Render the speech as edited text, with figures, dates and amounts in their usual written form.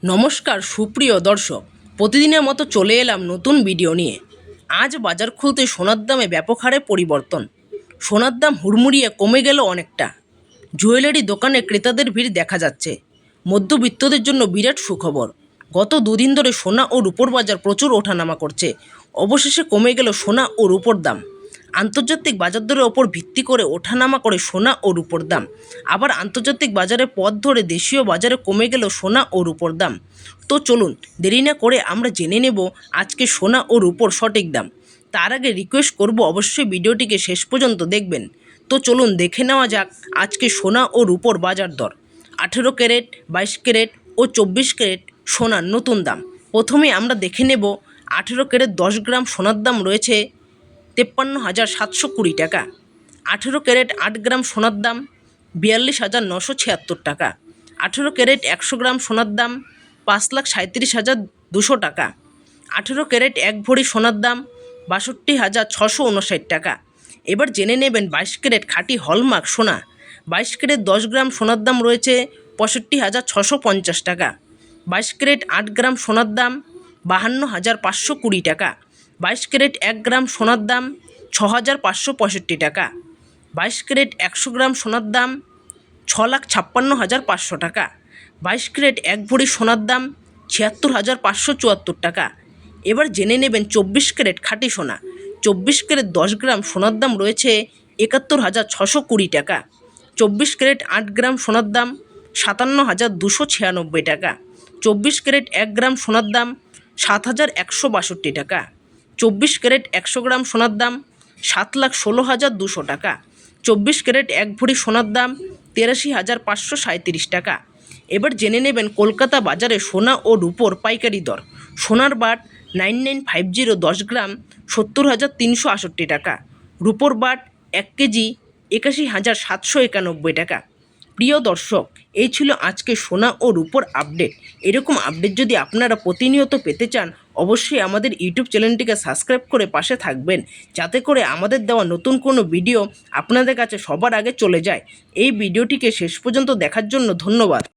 নমস্কার সুপ্রিয় দর্শক, প্রতিদিনের মতো চলে এলাম নতুন ভিডিও নিয়ে। আজ বাজার খুলতে সোনার দামে ব্যাপক হারে পরিবর্তন। সোনার দাম হুড়মুড়িয়ে কমে গেল অনেকটা। জুয়েলারি দোকানে ক্রেতাদের ভিড় দেখা যাচ্ছে। মধ্যবিত্তদের জন্য বিরাট সুখবর। গত দুদিন ধরে সোনা ও রূপোর বাজার প্রচুর ওঠানামা করছে। অবশেষে কমে গেল সোনা ও রূপোর দাম। আন্তর্জাতিক বাজার দরের ওপর ভিত্তি করে ওঠানামা করে সোনা ও রূপোর দাম। আবার আন্তর্জাতিক বাজারে পথ ধরে দেশীয় বাজারে কমে গেল সোনা ও রূপোর দাম। তো চলুন দেরি না করে আমরা জেনে নেব আজকে সোনা ও রূপোর সঠিক দাম। তার আগে রিকোয়েস্ট করব অবশ্যই ভিডিওটিকে শেষ পর্যন্ত দেখবেন। তো চলুন দেখে নেওয়া যাক আজকে সোনা ও রূপোর বাজার দর। 18 ক্যারেট, 22 ক্যারেট ও 24 ক্যারেট সোনার নতুন দাম। প্রথমে আমরা দেখে নেব 18 ক্যারেট 10 গ্রাম সোনার দাম রয়েছে 53,720 টাকা। 18 ক্যারেট 8 গ্রাম সোনার দাম 42,976 টাকা। 18 ক্যারেট 100 গ্রাম সোনার দাম 5,37,200 টাকা। 18 ক্যারেট 1 ভরি সোনার দাম 62,659 টাকা। এবার জেনে নেবেন 22 ক্যারেট খাঁটি হলমার্ক সোনা। 22 ক্যারেট 10 গ্রাম সোনার দাম রয়েছে 65,650 টাকা। 22 ক্যারেট 8 গ্রাম সোনার দাম 52,520 টাকা। 22 ক্যারেট 1 গ্রাম সোনার দাম 6,565 টাকা। 22 ক্যারেট 100 গ্রাম সোনার দাম 6,56,500 টাকা। 22 ক্যারেট 1 ভরি সোনার দাম 76,574 টাকা। এবার জেনে নেবেন 24 ক্যারেট খাঁটি সোনা। 24 ক্যারেট 10 গ্রাম সোনার দাম রয়েছে 71,620 টাকা। 24 ক্যারেট 8 গ্রাম সোনার দাম 57,296 টাকা। 24 ক্যারেট 1 গ্রাম সোনার দাম 7,162 টাকা। 24 ক্যারেট 100 গ্রাম সোনার দাম 7,16,200 টাকা। 24 ক্যারেট 1 ভরি সোনার দাম 83,537 টাকা। এবার জেনে নেবেন কলকাতা বাজারে সোনা ও রূপোর পাইকারি দর। সোনার বাট 9950 10 গ্রাম 70,368 টাকা। রূপোর বাট 1 কেজি 81,791 টাকা। প্রিয় দর্শক, এই ছিল আজকে সোনা ও রূপোর আপডেট। এরকম আপডেট যদি আপনারা প্রতিনিয়ত পেতে চান অবশ্যই আমাদের ইউটিউব চ্যানেলটিকে সাবস্ক্রাইব করে পাশে থাকবেন, যাতে করে আমাদের দেওয়া নতুন কোনো ভিডিও আপনাদের কাছে সবার আগে চলে যায়। এই ভিডিওটিকে শেষ পর্যন্ত দেখার জন্য ধন্যবাদ।